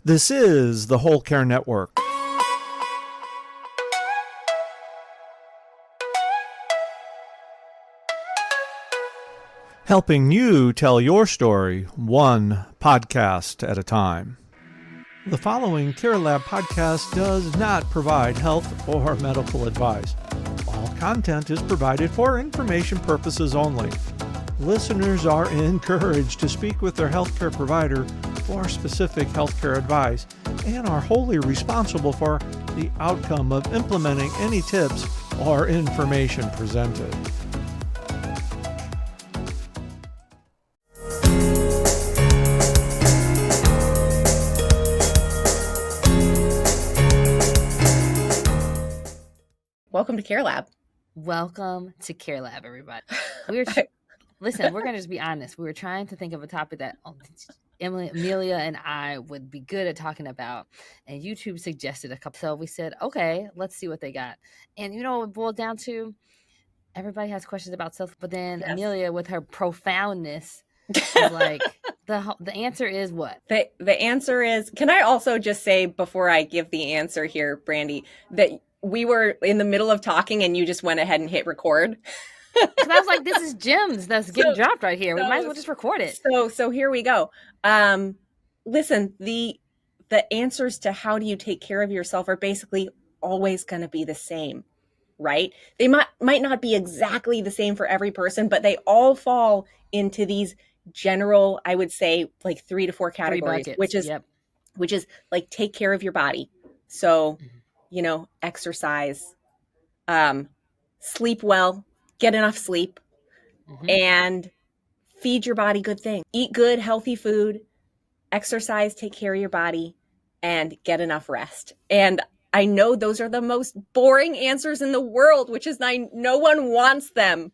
This is the Whole Care Network. Helping you tell your story one podcast at a time. The following Care Lab podcast does not provide health or medical advice. All content is provided for information purposes only. Listeners are encouraged to speak with their healthcare provider for specific healthcare advice and are wholly responsible for the outcome of implementing any tips or information presented. Welcome to Care Lab. Welcome to Care Lab, everybody. Listen, we're going to just be honest. We were trying to think of a topic that Emilia and I would be good at talking about, and YouTube suggested a couple. So we said, okay, let's see what they got. And you know what it boiled down to? Everybody has questions about self, but then yes. Emilia, with her profoundness, was like, the answer is what? The answer is, can I also just say before I give the answer here, Brandy, that we were in the middle of talking and you just went ahead and hit record. Because I was like, this is gems that's getting dropped right here. We might as well just record it. So here we go. Listen, the answers to how do you take care of yourself are basically always going to be the same, right? They might not be exactly the same for every person, but they all fall into these general, I would say, like 3 to 4 categories, which is like take care of your body. So, exercise, sleep well, get enough sleep, and feed your body good things. Eat good, healthy food, exercise, take care of your body, and get enough rest. And I know those are the most boring answers in the world, which is why no one wants them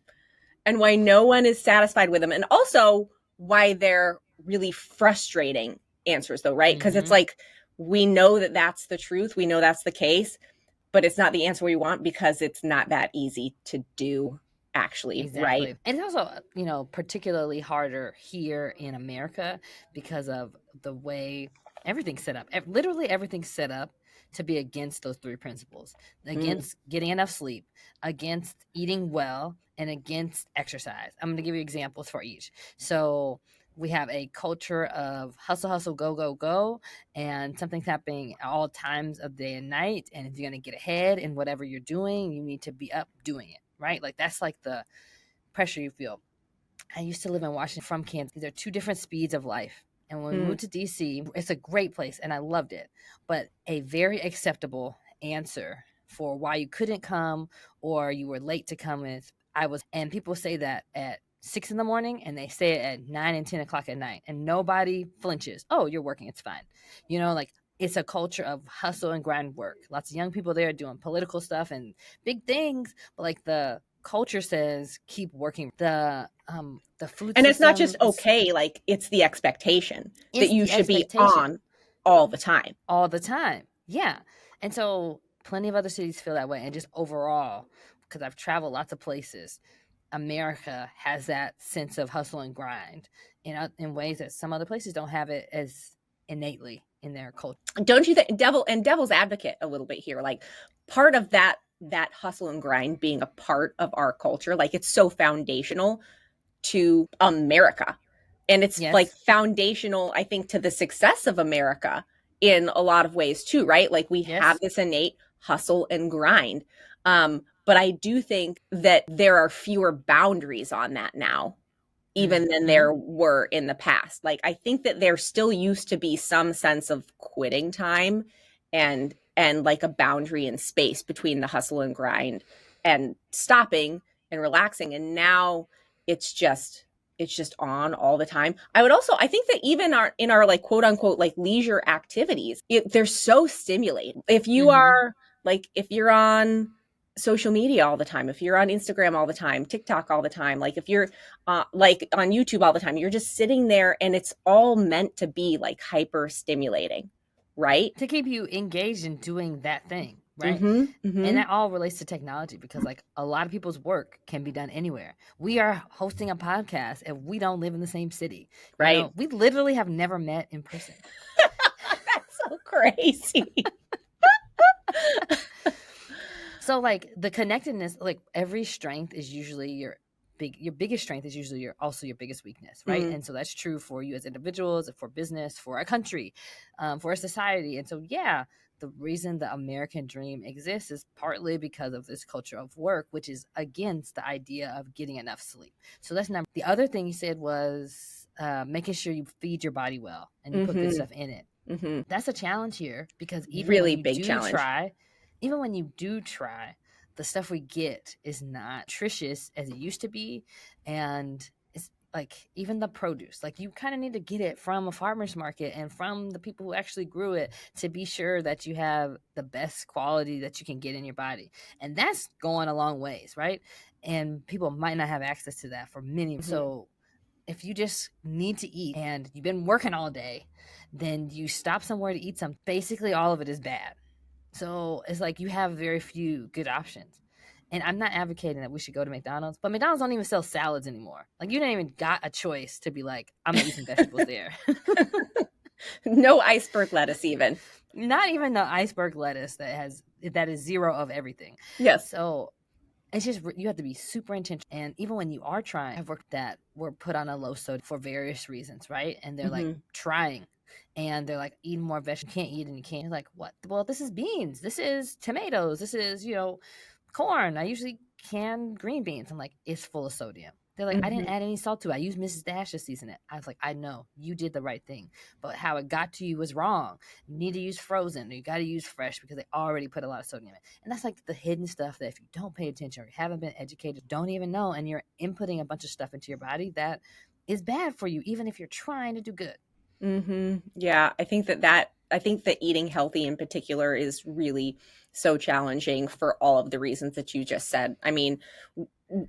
and why no one is satisfied with them. And also why they're really frustrating answers though, right? Because it's like, we know that that's the truth. We know that's the case, but it's not the answer we want because it's not that easy to do. Actually, exactly. Right. And it's also, particularly harder here in America because of the way everything's set up. Literally everything's set up to be against those 3 principles, against getting enough sleep, against eating well, and against exercise. I'm going to give you examples for each. So we have a culture of hustle, hustle, go, go, go, and something's happening at all times of day and night. And if you're going to get ahead in whatever you're doing, you need to be up doing it. Right? Like that's like the pressure you feel. I used to live in Washington from Kansas. These are 2 different speeds of life. And when we moved to DC, it's a great place and I loved it. But a very acceptable answer for why you couldn't come or you were late to come is and people say that at 6 a.m. and they say it at 9 and 10 o'clock at night and nobody flinches. Oh, you're working. It's fine. It's a culture of hustle and grind work. Lots of young people there doing political stuff and big things, but like the culture says, keep working. The food and it's not just okay. Like it's the expectation that you should be on all the time. All the time, yeah. And so plenty of other cities feel that way. And just overall, because I've traveled lots of places, America has that sense of hustle and grind in ways that some other places don't have it as innately in their culture. Don't you think devil's advocate a little bit here, like part of that hustle and grind being a part of our culture, like it's so foundational to America and it's like foundational, I think, to the success of America in a lot of ways too, right? Like we have this innate hustle and grind. But I do think that there are fewer boundaries on that now, even than there were in the past. Like, I think that there still used to be some sense of quitting time and like a boundary and space between the hustle and grind and stopping and relaxing. And now it's just on all the time. I think that even in our like quote unquote, like leisure activities, they're so stimulating. If you are like, if you're on social media all the time, if you're on Instagram all the time, TikTok all the time, like if you're like on YouTube all the time, you're just sitting there and it's all meant to be like hyper stimulating, right? To keep you engaged in doing that thing, right? And that all relates to technology because like a lot of people's work can be done anywhere. We are hosting a podcast and we don't live in the same city. Right. We literally have never met in person. That's so crazy. So like the connectedness, like every strength is usually your biggest strength is usually also your biggest weakness, right? And so that's true for you as individuals, for business, for a country, for a society. And so yeah, the reason the American dream exists is partly because of this culture of work, which is against the idea of getting enough sleep. So that's not the other thing you said was making sure you feed your body well and you put good stuff in it. That's a challenge here because Really big challenge. even when you do try, the stuff we get is not nutritious as it used to be. And it's like even the produce, like you kind of need to get it from a farmer's market and from the people who actually grew it to be sure that you have the best quality that you can get in your body. And that's going a long ways, right? And people might not have access to that for many. So if you just need to eat and you've been working all day, then you stop somewhere to eat something. Basically, all of it is bad. So it's like you have very few good options. And I'm not advocating that we should go to McDonald's, but McDonald's don't even sell salads anymore. Like you didn't even got a choice to be like, I'm gonna eat some vegetables there. No iceberg lettuce even. Not even the iceberg lettuce that is zero of everything. Yes. So it's just you have to be super intentional. And even when you are trying, I've worked that were put on a low sodium for various reasons, right? And they're like trying, and they're like eating more vegetables. You can't eat and you can't. You're like, what? Well, this is beans. This is tomatoes. This is corn. I usually can green beans. I'm like, it's full of sodium. They're like, I didn't add any salt to it. I used Mrs. Dash to season it. I was like, I know you did the right thing, but how it got to you was wrong. You need to use frozen, or you got to use fresh because they already put a lot of sodium in it. And that's like the hidden stuff that if you don't pay attention or you haven't been educated, don't even know, and you're inputting a bunch of stuff into your body that is bad for you, even if you're trying to do good. Yeah, I think that eating healthy in particular is really so challenging for all of the reasons that you just said. I mean,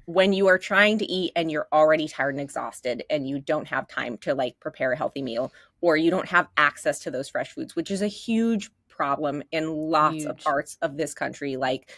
when you are trying to eat and you're already tired and exhausted and you don't have time to like prepare a healthy meal, or you don't have access to those fresh foods, which is a huge problem in lots of parts of this country. Like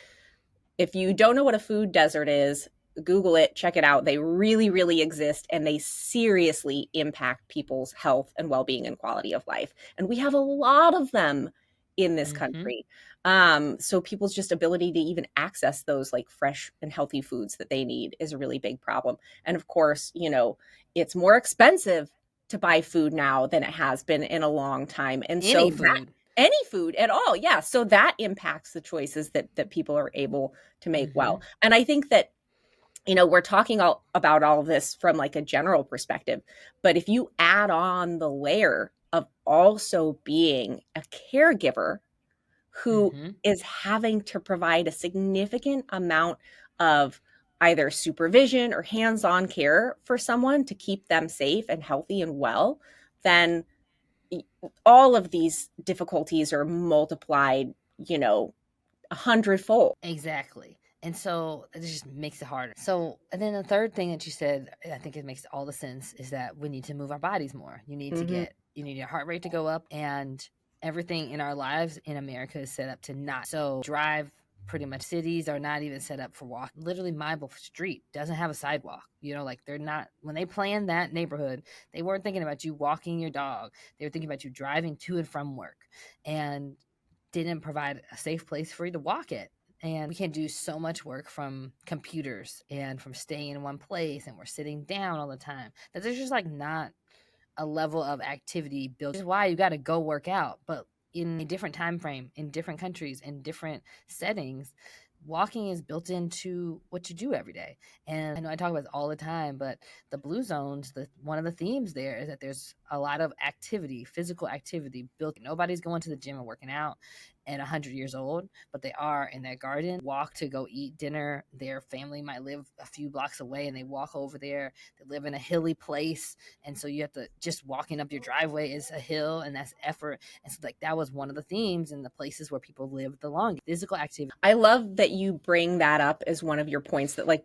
if you don't know what a food desert is, Google it, check it out. They really, really exist, and they seriously impact people's health and well-being and quality of life. And we have a lot of them in this country. So people's just ability to even access those like fresh and healthy foods that they need is a really big problem. And of course, it's more expensive to buy food now than it has been in a long time. And any food at all. Yeah. So that impacts the choices that people are able to make well. And I think that we're talking about all of this from like a general perspective, but if you add on the layer of also being a caregiver who is having to provide a significant amount of either supervision or hands-on care for someone to keep them safe and healthy and well, then all of these difficulties are multiplied, 100-fold. Exactly. And so it just makes it harder. So, and then the third thing that you said, I think it makes all the sense, is that we need to move our bodies more. You need you need your heart rate to go up, and everything in our lives in America is set up to not. So drive, pretty much cities are not even set up for walk. Literally my street doesn't have a sidewalk. Like they're not, when they planned that neighborhood, they weren't thinking about you walking your dog. They were thinking about you driving to and from work, and didn't provide a safe place for you to walk it. And we can do so much work from computers and from staying in one place, and we're sitting down all the time, that there's just like not a level of activity built. Which is why you got to go work out, but in a different time frame, in different countries, in different settings. Walking is built into what you do every day. And I know I talk about this all the time, but the blue zones, one of the themes there is that there's a lot of activity, physical activity built. Nobody's going to the gym and working out at 100 years old, but they are in their garden, walk to go eat dinner. Their family might live a few blocks away and they walk over there. They live in a hilly place, and so you have to, just walking up your driveway is a hill, and that's effort. And so like that was one of the themes in the places where people live the longest. Physical activity. I love that you bring that up as one of your points, that like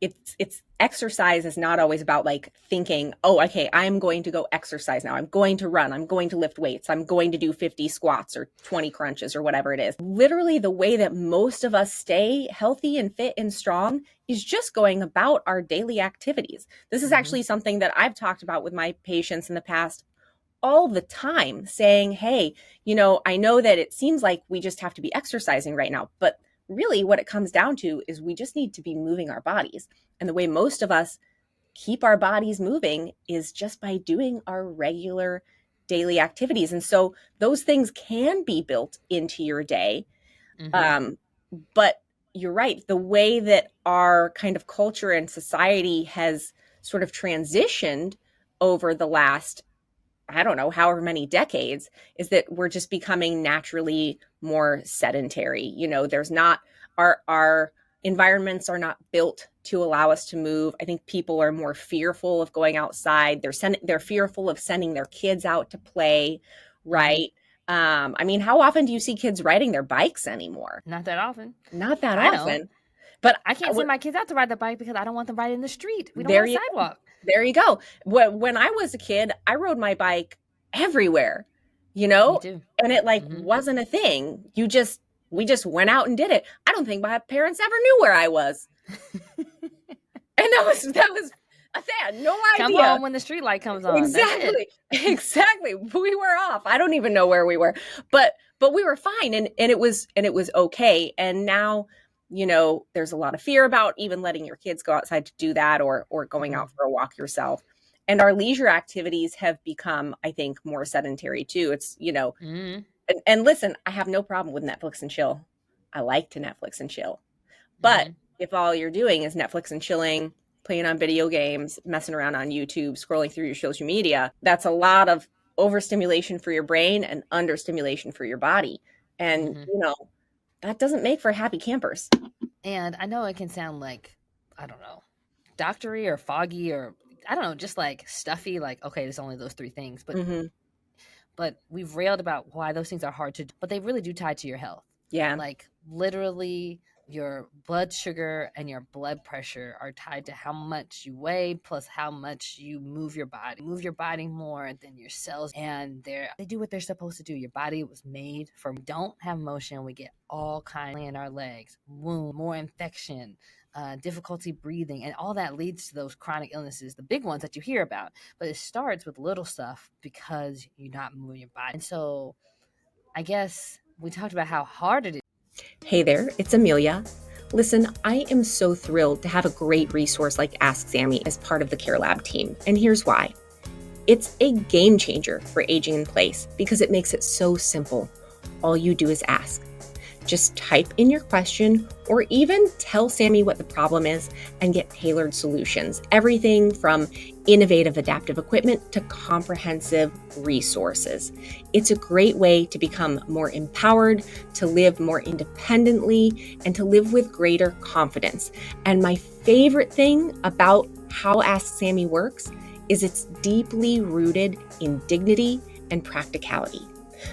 it's exercise is not always about like thinking, oh, okay, I'm going to go exercise now. I'm going to run. I'm going to lift weights. I'm going to do 50 squats or 20 crunches or whatever it is. Literally, the way that most of us stay healthy and fit and strong is just going about our daily activities. This is actually something that I've talked about with my patients in the past all the time saying, hey, I know that it seems like we just have to be exercising right now, but really what it comes down to is we just need to be moving our bodies. And the way most of us keep our bodies moving is just by doing our regular daily activities. And so those things can be built into your day. But you're right. The way that our kind of culture and society has sort of transitioned over the last, I don't know, however many decades, is that we're just becoming naturally more sedentary. There's not, our environments are not built to allow us to move. I think people are more fearful of going outside. They're fearful of sending their kids out to play, right? I mean, how often do you see kids riding their bikes anymore? Not that often. Not that I often. don't. But I can't send my kids out to ride the bike because I don't want them riding the street. We don't There have a you sidewalk. There you go. When I was a kid, I rode my bike everywhere, Me too. and it wasn't a thing. We just went out and did it. I don't think my parents ever knew where I was. And that was a thing. No idea. Come home when the street light comes on. Exactly. Exactly. We were off. I don't even know where we were, but we were fine. And it was okay. And now, there's a lot of fear about even letting your kids go outside to do that or going out for a walk yourself. And our leisure activities have become, I think, more sedentary too. It's, and listen, I have no problem with Netflix and chill. I like to Netflix and chill. But if all you're doing is Netflix and chilling, playing on video games, messing around on YouTube, scrolling through your social media, that's a lot of overstimulation for your brain and understimulation for your body. And, that doesn't make for happy campers. And I know it can sound like, I don't know, doctory or foggy or, I don't know, just like stuffy, like, okay, there's only those three things. But we've railed about why those things are hard to do, but they really do tie to your health. Yeah. Like literally your blood sugar and your blood pressure are tied to how much you weigh plus how much you move your body. Move your body more than your cells, and they do what they're supposed to do. Your body was made for, we don't have motion, we get all kinds in our legs, wound, more infection, difficulty breathing, and all that leads to those chronic illnesses, the big ones that you hear about. But it starts with little stuff because you're not moving your body. And so I guess we talked about how hard it is. Hey there, it's Emilia. Listen, I am so thrilled to have a great resource like Ask Sammy as part of the Care Lab team, and here's why. It's a game changer for aging in place because it makes it so simple. All you do is ask. Just type in your question or even tell Sammy what the problem is and get tailored solutions. Everything from innovative adaptive equipment to comprehensive resources. It's a great way to become more empowered, to live more independently, and to live with greater confidence. And my favorite thing about how Ask Sammy works is it's deeply rooted in dignity and practicality.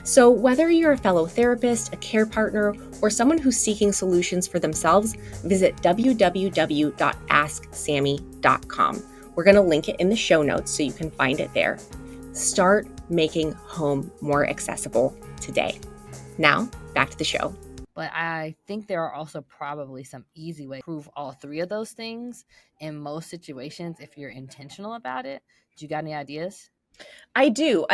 So whether you're a fellow therapist, a care partner, or someone who's seeking solutions for themselves, visit www.asksammy.com. We're going to link it in the show notes so you can find it there. Start making home more accessible today. Now, back to the show. But I think there are also probably some easy ways to prove all three of those things in most situations if you're intentional about it. Do you got any ideas? I do.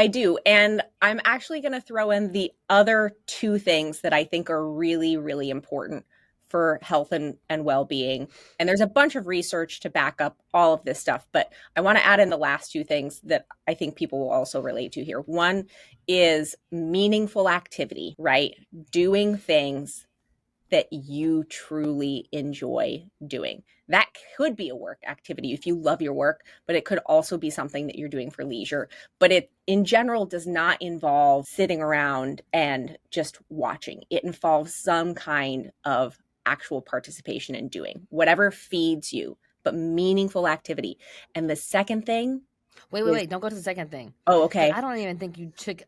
And I'm actually going to throw in the other two things that I think are really, really important for health and well-being. And there's a bunch of research to back up all of this stuff, but I want to add in the last two things that I think people will also relate to here. One is meaningful activity, right? Doing things that you truly enjoy doing. That could be a work activity if you love your work, but it could also be something that you're doing for leisure. But it, in general, does not involve sitting around and just watching. It involves some kind of actual participation in doing whatever feeds you, but meaningful activity. And the second thing. Wait, don't go to the second thing. Oh, okay. I don't even think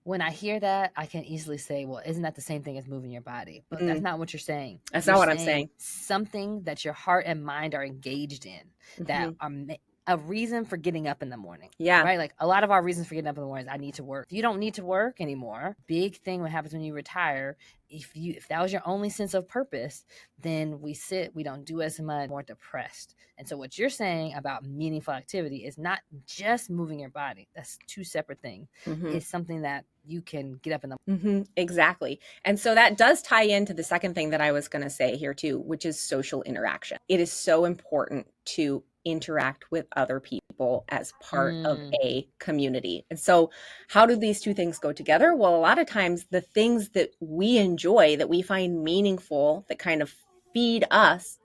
when I hear that, I can easily say, well, isn't that the same thing as moving your body? But that's not what you're saying. That's not what I'm saying. Something that your heart and mind are engaged in, that are a reason for getting up in the morning. Yeah. Right? Like a lot of our reasons for getting up in the morning is I need to work. If you don't need to work anymore, big thing what happens when you retire, if that was your only sense of purpose, then we don't do as much, more depressed. And so what you're saying about meaningful activity is not just moving your body. That's two separate things. It's something that you can get up in the Exactly. And so that does tie into the second thing that I was going to say here too, which is social interaction. It is so important to interact with other people as part of a community. And so how do these two things go together? Well, a lot of times the things that we enjoy, that we find meaningful, that kind of feed us,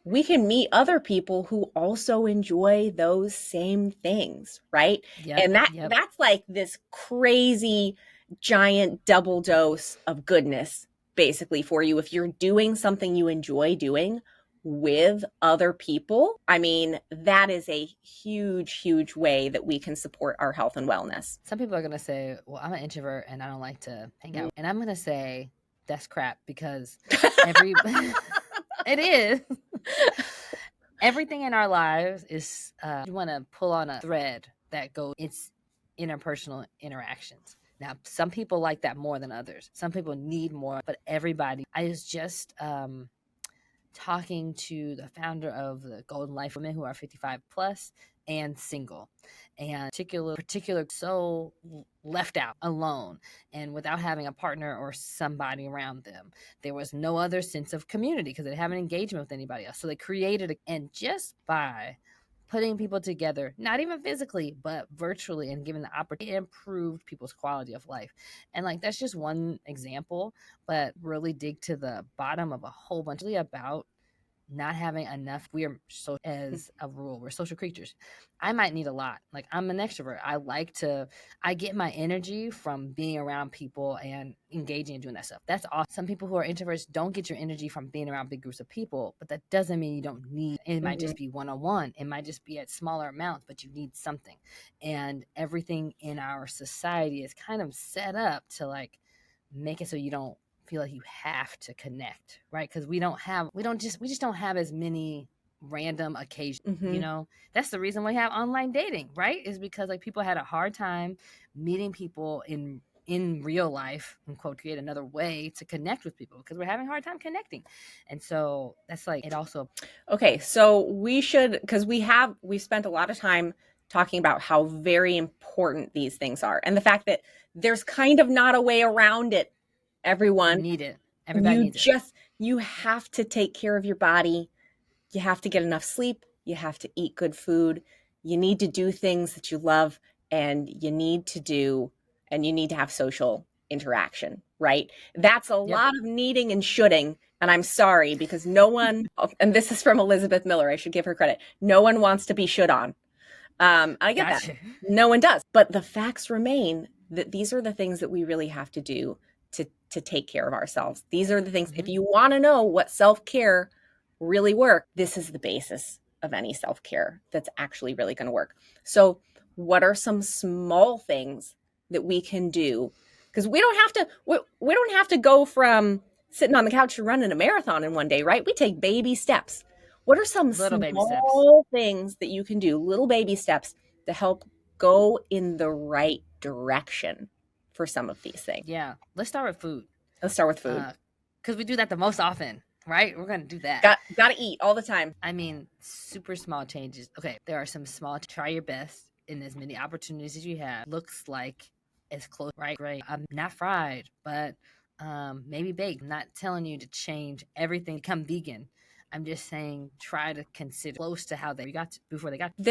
we can meet other people who also enjoy those same things, right? And that's like this crazy giant double dose of goodness basically for you if you're doing something you enjoy doing with other people. I mean, that is a huge way that we can support our health and wellness. Some people are going to say, well, I'm an introvert and I don't like to hang out. And I'm going to say that's crap, because it is. Everything in our lives is, you want to pull on a thread that goes, it's interpersonal interactions. Now, some people like that more than others. Some people need more, but everybody. I was just talking to the founder of the Golden Life Women who are 55 plus and single, and particular so left out, alone, and without having a partner or somebody around them. There was no other sense of community because they didn't have an engagement with anybody else. So they created and just by putting people together, not even physically, but virtually, and giving the opportunity, it improved people's quality of life. And like, that's just one example, but really dig to the bottom of a whole bunch about not having enough. We are so, as a rule, we're social creatures. I might need a lot. Like, I'm an extrovert. I get my energy from being around people and engaging and doing that stuff. That's awesome. Some people who are introverts don't get your energy from being around big groups of people, but that doesn't mean you don't need, it might just be one-on-one. It might just be at smaller amounts, but you need something. And everything in our society is kind of set up to like make it so you don't feel like you have to connect, right? Because we just don't have as many random occasions. You know, that's the reason we have online dating, right? Is because like people had a hard time meeting people in real life, and quote, create another way to connect with people because we're having a hard time connecting. And so that's like, it also. Okay, so we should, because we've spent a lot of time talking about how very important these things are, and the fact that there's kind of not a way around it. Everyone, you need it. Everybody needs it. You have to take care of your body. You have to get enough sleep. You have to eat good food. You need to do things that you love, and you need to have social interaction, right? That's a lot of needing and shoulding. And I'm sorry, because no one, and this is from Elizabeth Miller, I should give her credit. No one wants to be should on. I get that. No one does. But the facts remain that these are the things that we really have to do to take care of ourselves. These are the things, if you want to know what self-care really works, this is the basis of any self-care that's actually really going to work. So what are some small things that we can do? Because we don't have to go from sitting on the couch to running a marathon in one day, right? We take baby steps. What are some small things that you can do, little baby steps, to help go in the right direction for some of these things? Yeah. Let's start with food. Because we do that the most often, right? We're going to do that. Got to eat all the time. I mean, super small changes. Okay, there are some small, try your best in as many opportunities as you have. Looks like as close, right? Great. Not fried, but maybe baked. I'm not telling you to change everything, become vegan. I'm just saying, try to consider close to how they got to, before they got to.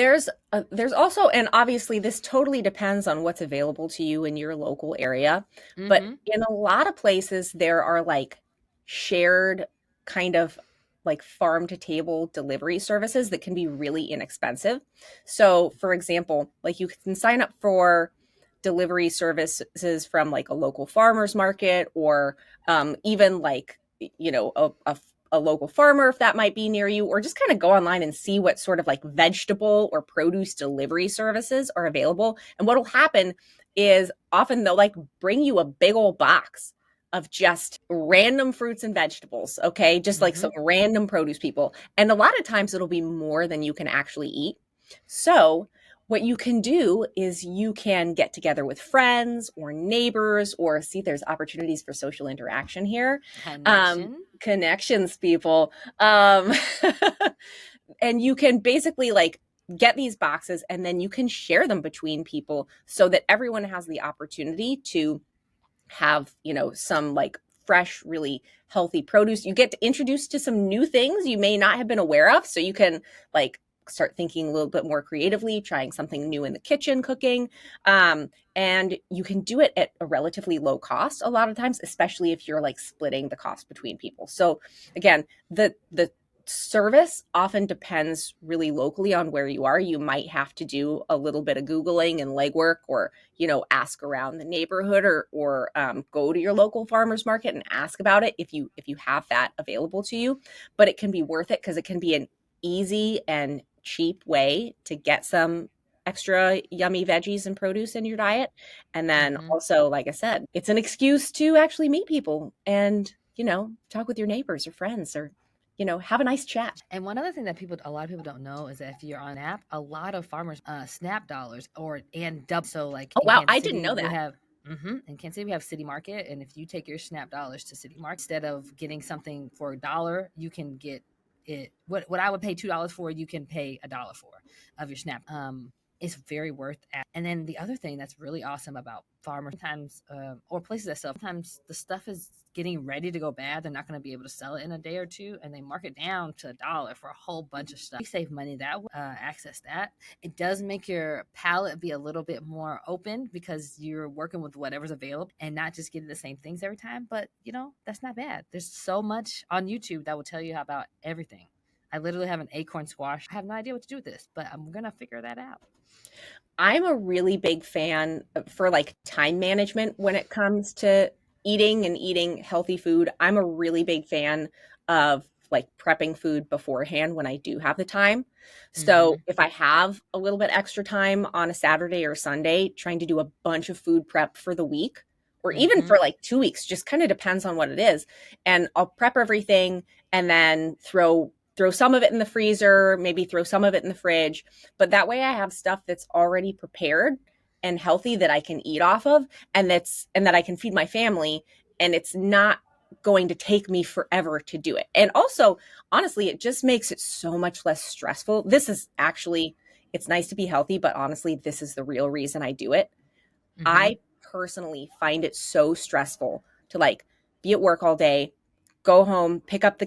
There's also, and obviously this totally depends on what's available to you in your local area, but in a lot of places there are like shared kind of like farm to table delivery services that can be really inexpensive. So for example, like you can sign up for delivery services from like a local farmer's market, or even like, you know, a local farmer, if that might be near you, or just kind of go online and see what sort of like vegetable or produce delivery services are available. And what'll happen is often they'll like bring you a big old box of just random fruits and vegetables. Okay. Just like some random produce people. And a lot of times it'll be more than you can actually eat. So what you can do is you can get together with friends or neighbors, or see, there's opportunities for social interaction here. Connections, people. And you can basically like get these boxes, and then you can share them between people so that everyone has the opportunity to have, some like fresh, really healthy produce. You get introduced to some new things you may not have been aware of. So you can like start thinking a little bit more creatively, trying something new in the kitchen, cooking. And you can do it at a relatively low cost a lot of times, especially if you're like splitting the cost between people. So again, the service often depends really locally on where you are. You might have to do a little bit of Googling and legwork, or ask around the neighborhood, or go to your local farmers market and ask about it if you have that available to you. But it can be worth it because it can be an easy and cheap way to get some extra yummy veggies and produce in your diet. And then also, like I said, it's an excuse to actually meet people and talk with your neighbors or friends, or have a nice chat. And one other thing that a lot of people don't know is that if you're on an app, a lot of farmers snap dollars and double. So like, oh wow, I didn't know that. We have in Kansas City we have City Market, and if you take your snap dollars to City Market, instead of getting something for $1, you can get it. What I would pay $2 for, you can pay $1 for of your snap. It's very worth it. And then the other thing that's really awesome about farmers sometimes, or places that sell, sometimes the stuff is getting ready to go bad. They're not going to be able to sell it in a day or two, and they mark it down to $1 for a whole bunch of stuff. You save money that way, access that. It does make your palate be a little bit more open because you're working with whatever's available and not just getting the same things every time. But that's not bad. There's so much on YouTube that will tell you about everything. I literally have an acorn squash. I have no idea what to do with this, but I'm going to figure that out. I'm a really big fan for like time management when it comes to eating healthy food. I'm a really big fan of like prepping food beforehand when I do have the time. So if I have a little bit extra time on a Saturday or Sunday, trying to do a bunch of food prep for the week, or even for like 2 weeks, just kind of depends on what it is. And I'll prep everything and then throw some of it in the freezer, maybe throw some of it in the fridge. But that way I have stuff that's already prepared and healthy that I can eat off of, and that I can feed my family, and it's not going to take me forever to do it. And also, honestly, it just makes it so much less stressful. This is actually, it's nice to be healthy, but honestly, this is the real reason I do it. I personally find it so stressful to like be at work all day, go home, go pick up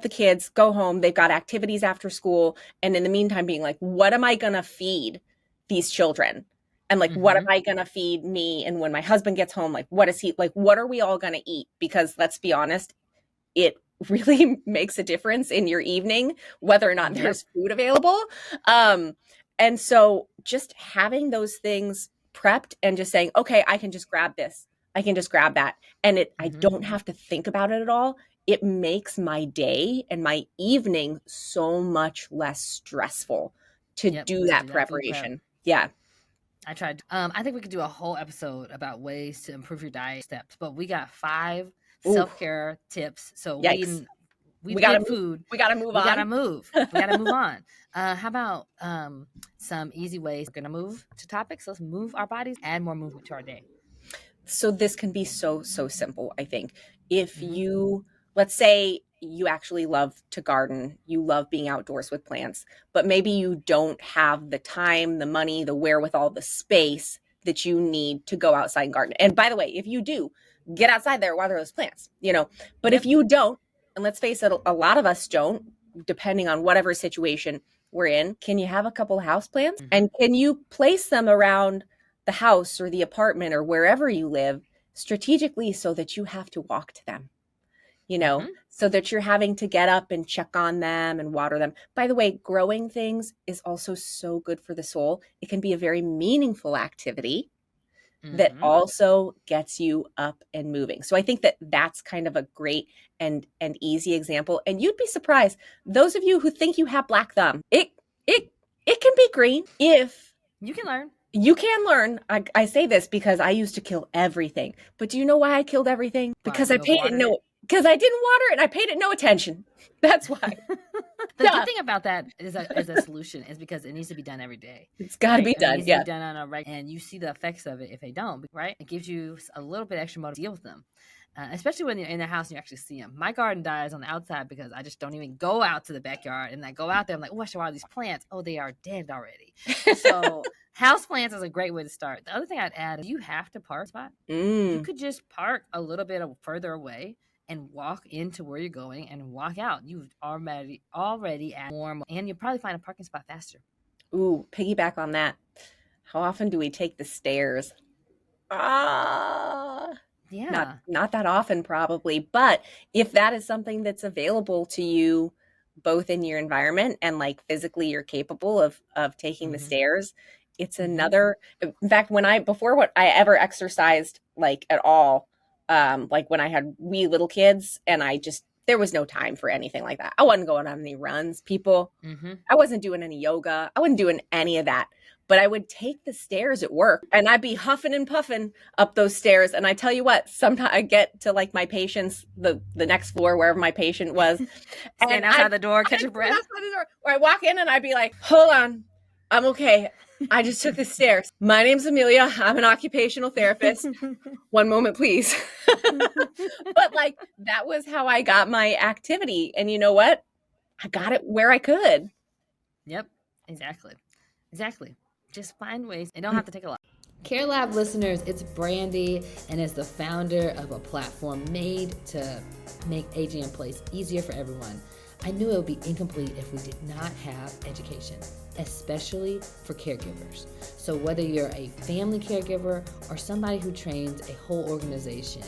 the kids, go home. They've got activities after school. And in the meantime, being like, what am I going to feed these children? And like, what am I going to feed me? And when my husband gets home, like, what are we all going to eat? Because let's be honest, it really makes a difference in your evening, whether or not there's food available. And so just having those things prepped and just saying, okay, I can just grab this. I can just grab that. And I don't have to think about it at all. It makes my day and my evening so much less stressful to do that preparation. Yeah. I tried. I think we could do a whole episode about ways to improve your diet steps, but we got 5 self-care tips. So we got food. We got to move on. We got to move. We got to move on. How about some easy ways? We're going to move to topics. Let's move our bodies, add more movement to our day. So this can be so simple, I think. If let's say you actually love to garden, you love being outdoors with plants, but maybe you don't have the time, the money, the wherewithal, the space that you need to go outside and garden. And by the way, if you do, get outside there, water those plants, but if you don't, and let's face it, a lot of us don't, depending on whatever situation we're in, can you have a couple house plants? And can you place them around the house or the apartment or wherever you live strategically so that you have to walk to them, so that you're having to get up and check on them and water them. By the way, growing things is also so good for the soul. It can be a very meaningful activity that also gets you up and moving. So I think that that's kind of a great and easy example. And you'd be surprised, those of you who think you have black thumb, it can be green if you can learn. You can learn. I say this because I used to kill everything. But do you know why I killed everything? Because I didn't water it and I paid it no attention. That's why. The good thing about that is a solution is because it needs to be done every day. It's got to be It done. needs to be done on a regular, and you see the effects of it if they don't, right? It gives you a little bit extra motive to deal with them. Especially when you're in the house and you actually see them. My garden dies on the outside because I just don't even go out to the backyard. And I go out there, I'm like, oh, I should water these plants. Oh, they are dead already. So house plants is a great way to start. The other thing I'd add is you have to park spot. You could just park a little bit further away and walk into where you're going and walk out. You've already added more, and you'll probably find a parking spot faster. Ooh, piggyback on that. How often do we take the stairs? Yeah. Not that often probably, but if that is something that's available to you both in your environment and like physically you're capable of taking the stairs, it's another. In fact, before what I ever exercised like at all, like when I had wee little kids and there was no time for anything like that. I wasn't going on any runs, people. I wasn't doing any yoga. I wasn't doing any of that. But I would take the stairs at work and I'd be huffing and puffing up those stairs. And I tell you what, sometimes I get to like my patient's, the next floor, wherever my patient was. Stand outside the door, catch your breath. Or I walk in and I'd be like, hold on, I'm okay. I just took the stairs. My name's Emilia. I'm an occupational therapist. One moment, please. But like, that was how I got my activity. And you know what? I got it where I could. Yep, exactly. Just find ways. It don't have to take a lot. Care Lab listeners, it's Brandy, and as the founder of a platform made to make aging in place easier for everyone, I knew it would be incomplete if we did not have education, especially for caregivers. So whether you're a family caregiver or somebody who trains a whole organization,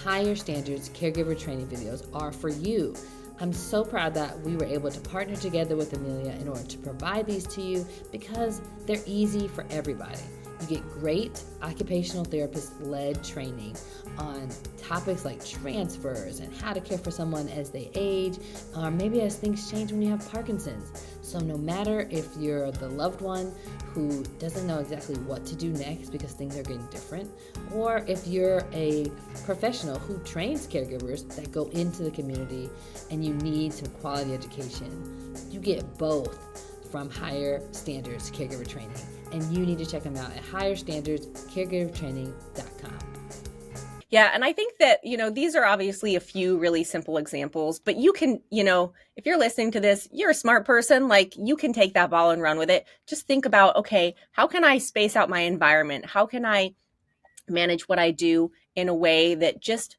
Higher Standards caregiver training videos are for you. I'm so proud that we were able to partner together with Emilia in order to provide these to you because they're easy for everybody. You get great occupational therapist-led training on topics like transfers and how to care for someone as they age, or maybe as things change when you have Parkinson's. So no matter if you're the loved one who doesn't know exactly what to do next because things are getting different, or if you're a professional who trains caregivers that go into the community and you need some quality education, you get both from Higher Standards Caregiver Training. And you need to check them out at higherstandardscaregivertraining.com. Yeah, and I think that, these are obviously a few really simple examples, but you can, if you're listening to this, you're a smart person, like you can take that ball and run with it. Just think about, okay, how can I space out my environment? How can I manage what I do in a way that just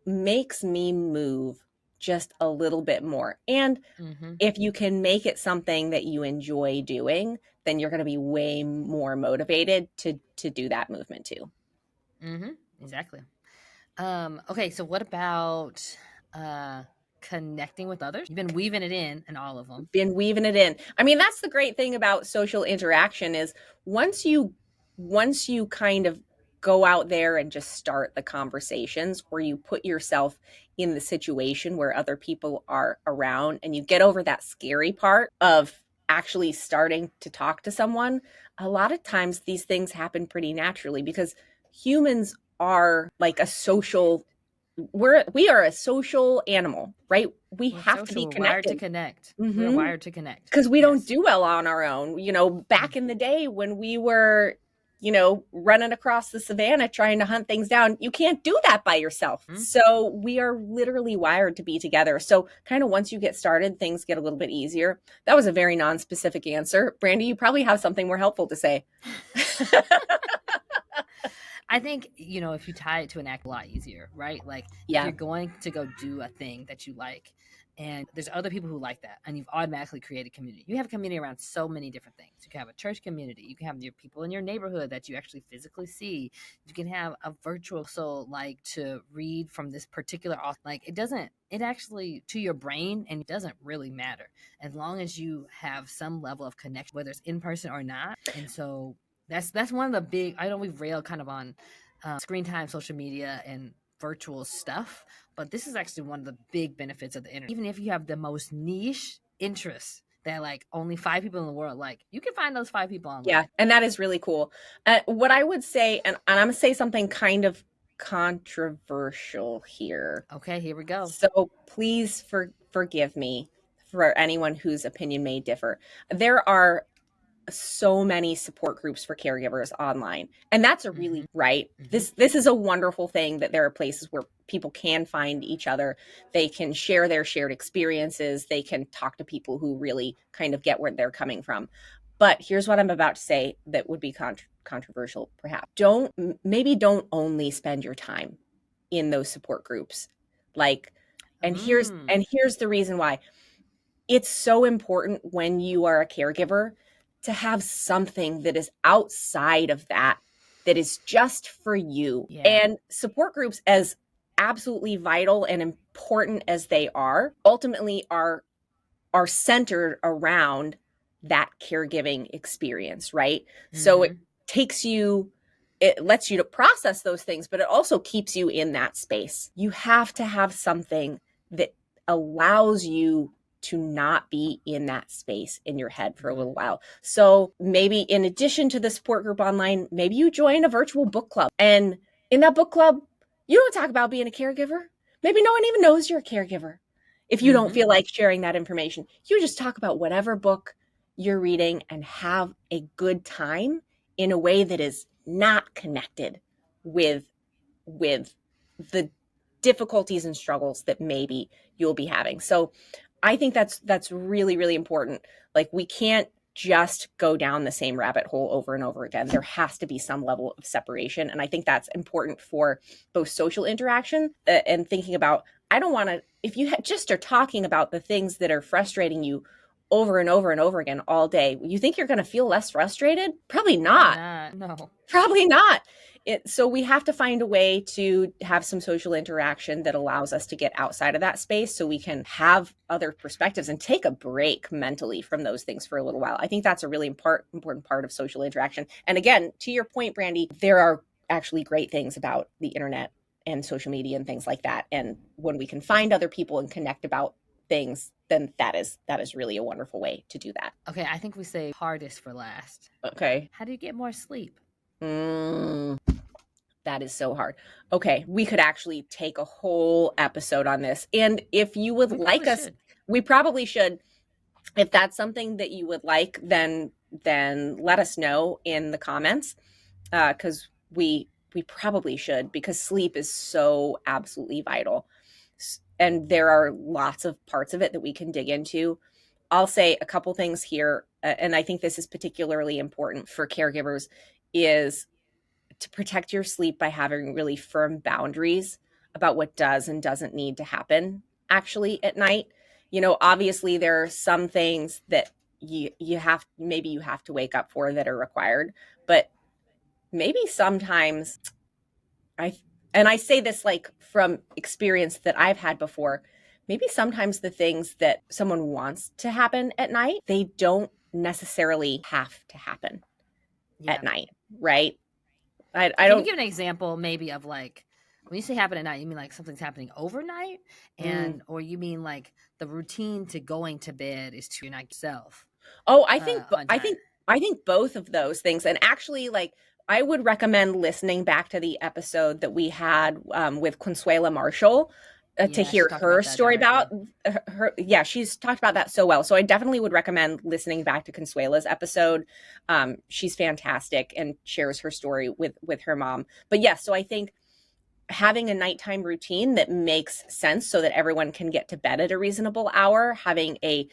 makes me move just a little bit more? And if you can make it something that you enjoy doing, then you're going to be way more motivated to do that movement too. Exactly. Okay, so what about connecting with others? You've been weaving it in all of them. I mean, that's the great thing about social interaction is once you kind of go out there and just start the conversations, or you put yourself in the situation where other people are around and you get over that scary part of actually starting to talk to someone, a lot of times these things happen pretty naturally because humans are like we are a social animal, right? We have to be connected. We're wired to connect. We're wired to connect. Because we don't do well on our own. Back in the day when we were, running across the savannah trying to hunt things down, you can't do that by yourself. So we are literally wired to be together. So kind of once you get started, things get a little bit easier. That was a very non-specific answer. Brandy, you probably have something more helpful to say. I think, if you tie it to an act, a lot easier, right? Like if you're going to go do a thing that you like and there's other people who like that and you've automatically created community. You have a community around so many different things. You can have a church community. You can have your people in your neighborhood that you actually physically see. You can have a virtual soul like to read from this particular author. Like it actually to your brain and it doesn't really matter as long as you have some level of connection, whether it's in person or not. And so that's one of the big, I know we've railed kind of on screen time, social media, and virtual stuff, but this is actually one of the big benefits of the internet. Even if you have the most niche interests that like only 5 people in the world like, you can find those 5 people online. Yeah, and that is really cool. What I would say, and I'm going to say something kind of controversial here. Okay, here we go. So please forgive me. for anyone whose opinion may differ. There are so many support groups for caregivers online, and that's a really right. This is a wonderful thing that there are places where people can find each other. They can share their shared experiences. They can talk to people who really kind of get where they're coming from. But here's what I'm about to say that would be controversial, perhaps. Maybe don't only spend your time in those support groups. Like, and here's the reason why. It's so important when you are a caregiver to have something that is outside of that is just for you. Yeah. And support groups, as absolutely vital and important as they are, ultimately are centered around that caregiving experience, right? So it lets you to process those things, but it also keeps you in that space. You have to have something that allows you to not be in that space in your head for a little while. So maybe in addition to the support group online, maybe you join a virtual book club. And in that book club, you don't talk about being a caregiver. Maybe no one even knows you're a caregiver. If you don't feel like sharing that information, you just talk about whatever book you're reading and have a good time in a way that is not connected with the difficulties and struggles that maybe you'll be having. So I think that's really, really important. Like, we can't just go down the same rabbit hole over and over again. There has to be some level of separation. And I think that's important for both social interaction and thinking about, I don't want to, if you just are talking about the things that are frustrating you over and over and over again all day, you think you're going to feel less frustrated? Probably not. No. Probably not. So we have to find a way to have some social interaction that allows us to get outside of that space so we can have other perspectives and take a break mentally from those things for a little while. I think that's a really important part of social interaction. And again, to your point, Brandy, there are actually great things about the internet and social media and things like that. And when we can find other people and connect about things, then that is really a wonderful way to do that. Okay, I think we say hardest for last. Okay. How do you get more sleep? That is so hard. Okay, we could actually take a whole episode on this. And if you would like us, we probably should. If that's something that you would like, then let us know in the comments, because we probably should, because sleep is so absolutely vital. And there are lots of parts of it that we can dig into. I'll say a couple things here, and I think this is particularly important for caregivers, is to protect your sleep by having really firm boundaries about what does and doesn't need to happen actually at night. You know, obviously there are some things that you have to wake up for that are required, but maybe sometimes I say this like from experience that I've had before, maybe sometimes the things that someone wants to happen at night, they don't necessarily have to happen at night, right? I Can don't you give an example maybe of, like, when you say happen at night, you mean like something's happening overnight, or you mean like the routine to going to bed is to unite yourself? Oh, I think both of those things. And actually, like, I would recommend listening back to the episode that we had with Consuela Marshall to hear her story about her. Yeah, she's talked about that so well. So I definitely would recommend listening back to Consuela's episode. She's fantastic and shares her story with her mom. But yes, so I think having a nighttime routine that makes sense so that everyone can get to bed at a reasonable hour, having a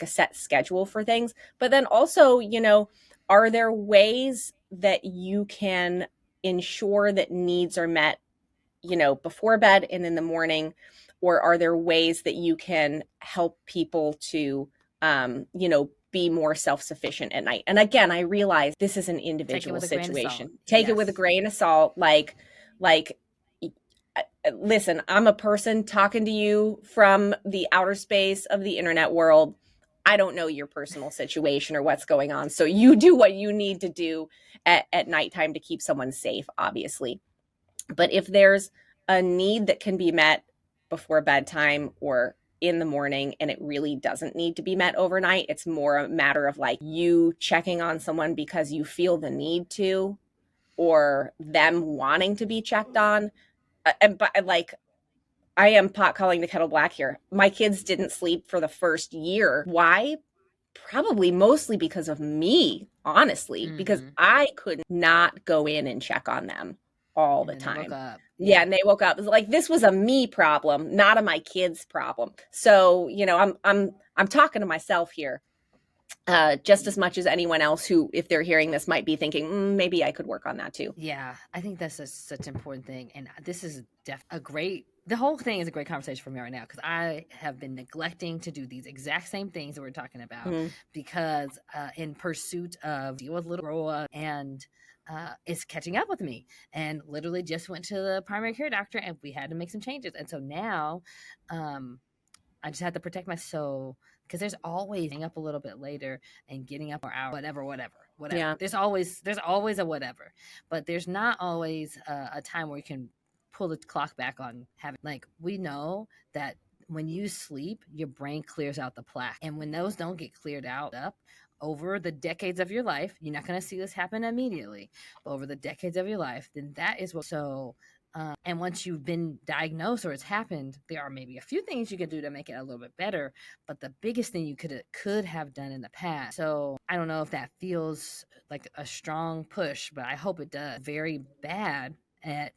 set schedule for things. But then also, you know, are there ways that you can ensure that needs are met, you know, before bed and in the morning? Or are there ways that you can help people to, you know, be more self-sufficient at night? And again, I realize this is an individual situation. Take it with a grain of salt. Like, listen, I'm a person talking to you from the outer space of the internet world. I don't know your personal situation or what's going on. So you do what you need to do at nighttime to keep someone safe, obviously. But if there's a need that can be met before bedtime or in the morning and it really doesn't need to be met overnight, it's more a matter of like you checking on someone because you feel the need to, or them wanting to be checked on. But like, I am pot calling the kettle black here. My kids didn't sleep for the first year. Why? Probably mostly because of me, honestly, because I could not go in and check on them all And the then they woke time. up. Yeah, and they woke up. It was like this was a me problem, not a my kids problem. So, I'm talking to myself here. Just as much as anyone else who, if they're hearing this, might be thinking, maybe I could work on that too. Yeah, I think that's such an important thing. And this is the whole thing is a great conversation for me right now because I have been neglecting to do these exact same things that we're talking about because in pursuit of deal with little grow up and it's catching up with me and literally just went to the primary care doctor and we had to make some changes. And so now I just have to protect myself because there's always getting up a little bit later and getting up an hour, whatever. Yeah. There's always a whatever, but there's not always a time where you can pull the clock back on having, like, we know that when you sleep, your brain clears out the plaque. And when those don't get cleared out up over the decades of your life, you're not going to see this happen immediately, but over the decades of your life, then that is what, and once you've been diagnosed or it's happened, there are maybe a few things you could do to make it a little bit better. But the biggest thing you could have done in the past. So I don't know if that feels like a strong push, but I hope it does. Very bad at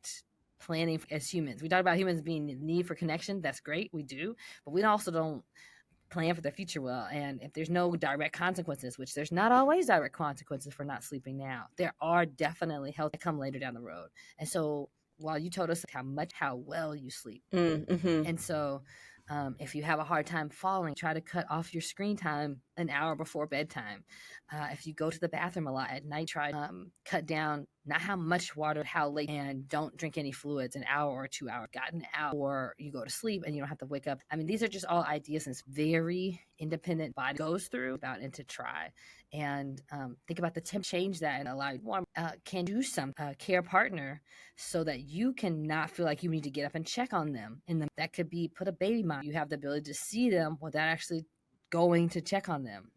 planning as humans. We talk about humans being in need for connection. That's great. We do. But we also don't plan for the future well. And if there's no direct consequences, which there's not always direct consequences for not sleeping now, there are definitely health that come later down the road. And so while you told us how well you sleep. And so if you have a hard time falling, try to cut off your screen time an hour before bedtime. If you go to the bathroom a lot at night, try cut down not how much water, how late, and don't drink any fluids an hour or 2 hours. Gotten out, or you go to sleep and you don't have to wake up. I mean, these are just all ideas and it's very independent body goes through about and to try. And think about the temp change that and allow you warm. Can do some care partner so that you can not feel like you need to get up and check on them. And that could be put a baby monitor. You have the ability to see them without actually going to check on them.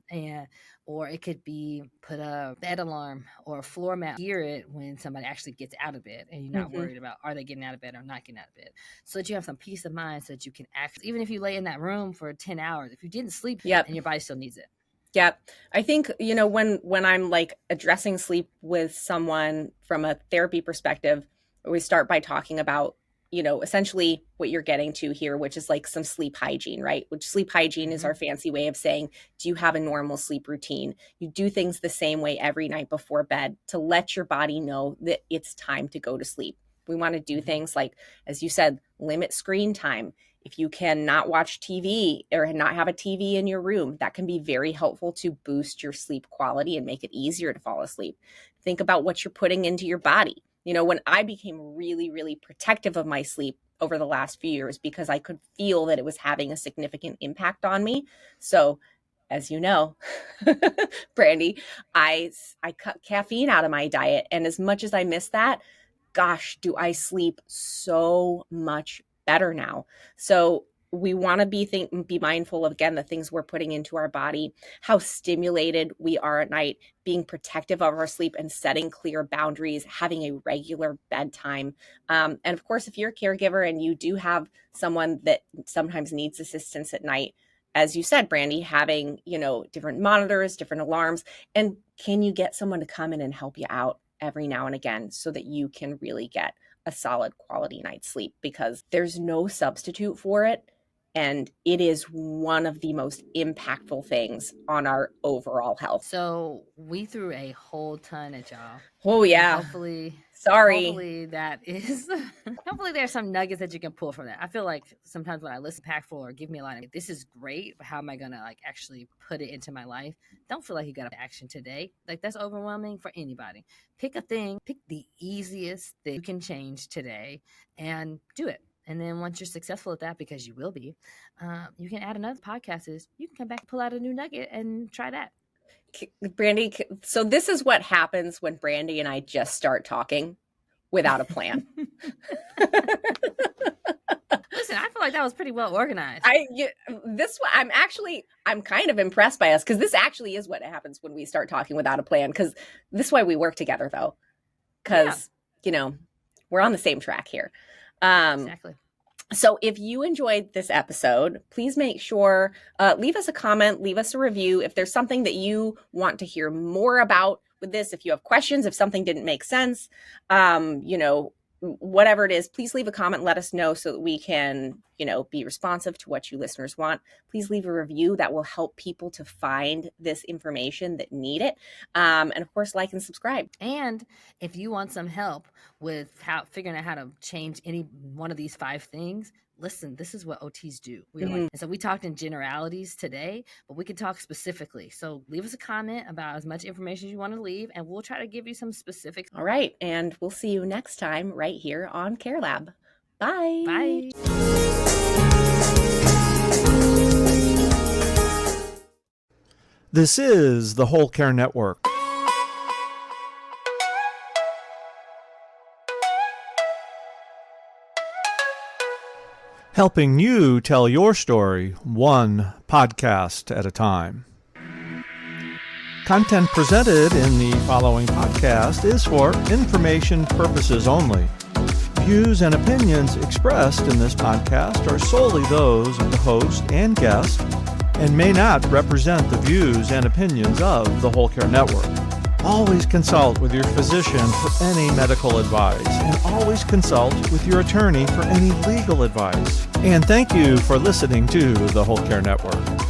Or it could be put a bed alarm or a floor mat, hear it when somebody actually gets out of bed and you're not worried about are they getting out of bed or not getting out of bed, so that you have some peace of mind so that you can actually, even if you lay in that room for 10 hours, if you didn't sleep and your body still needs it. Yeah. I think, when I'm like addressing sleep with someone from a therapy perspective, we start by talking about, essentially what you're getting to here, which is like some sleep hygiene, right? Which sleep hygiene is our fancy way of saying, do you have a normal sleep routine? You do things the same way every night before bed to let your body know that it's time to go to sleep. We want to do things like, as you said, limit screen time. If you cannot watch TV or not have a TV in your room, that can be very helpful to boost your sleep quality and make it easier to fall asleep. Think about what you're putting into your body. When I became really, really protective of my sleep over the last few years because I could feel that it was having a significant impact on me. So, as you know, Brandy, I cut caffeine out of my diet. And as much as I miss that, gosh, do I sleep so much better now. So we want to be mindful of, again, the things we're putting into our body, how stimulated we are at night, being protective of our sleep and setting clear boundaries, having a regular bedtime. And of course, if you're a caregiver and you do have someone that sometimes needs assistance at night, as you said, Brandy, having, different monitors, different alarms, and can you get someone to come in and help you out every now and again so that you can really get a solid quality night's sleep, because there's no substitute for it. And it is one of the most impactful things on our overall health. So we threw a whole ton at y'all. Oh, yeah. And hopefully that is, hopefully there's some nuggets that you can pull from that. I feel like sometimes when I listen impactful or give me a line of, this is great, but how am I going to actually put it into my life? Don't feel like you got to action today. That's overwhelming for anybody. Pick a thing, pick the easiest thing you can change today and do it. And then once you're successful at that, because you will be, you can add another podcast. You can come back and pull out a new nugget and try that. Brandy, so this is what happens when Brandy and I just start talking without a plan. Listen, I feel like that was pretty well organized. I'm kind of impressed by us, because this actually is what happens when we start talking without a plan, because this is why we work together, though, because, we're on the same track here. Exactly. So if you enjoyed this episode, please make sure, leave us a comment, leave us a review. If there's something that you want to hear more about with this, if you have questions, if something didn't make sense, whatever it is, please leave a comment, let us know so that we can, be responsive to what you listeners want. Please leave a review. That will help people to find this information that need it. And of course, like and subscribe. And if you want some help with figuring out how to change any one of these 5 things, listen, this is what OTs do. And so we talked in generalities today, but we can talk specifically. So leave us a comment about as much information as you want to leave, and we'll try to give you some specifics. All right. And we'll see you next time right here on Care Lab. Bye. Bye. This is the Whole Care Network. Helping you tell your story one podcast at a time. Content presented in the following podcast is for information purposes only. Views and opinions expressed in this podcast are solely those of the host and guest and may not represent the views and opinions of the Whole Care Network. Always consult with your physician for any medical advice, and always consult with your attorney for any legal advice. And thank you for listening to the Whole Care Network.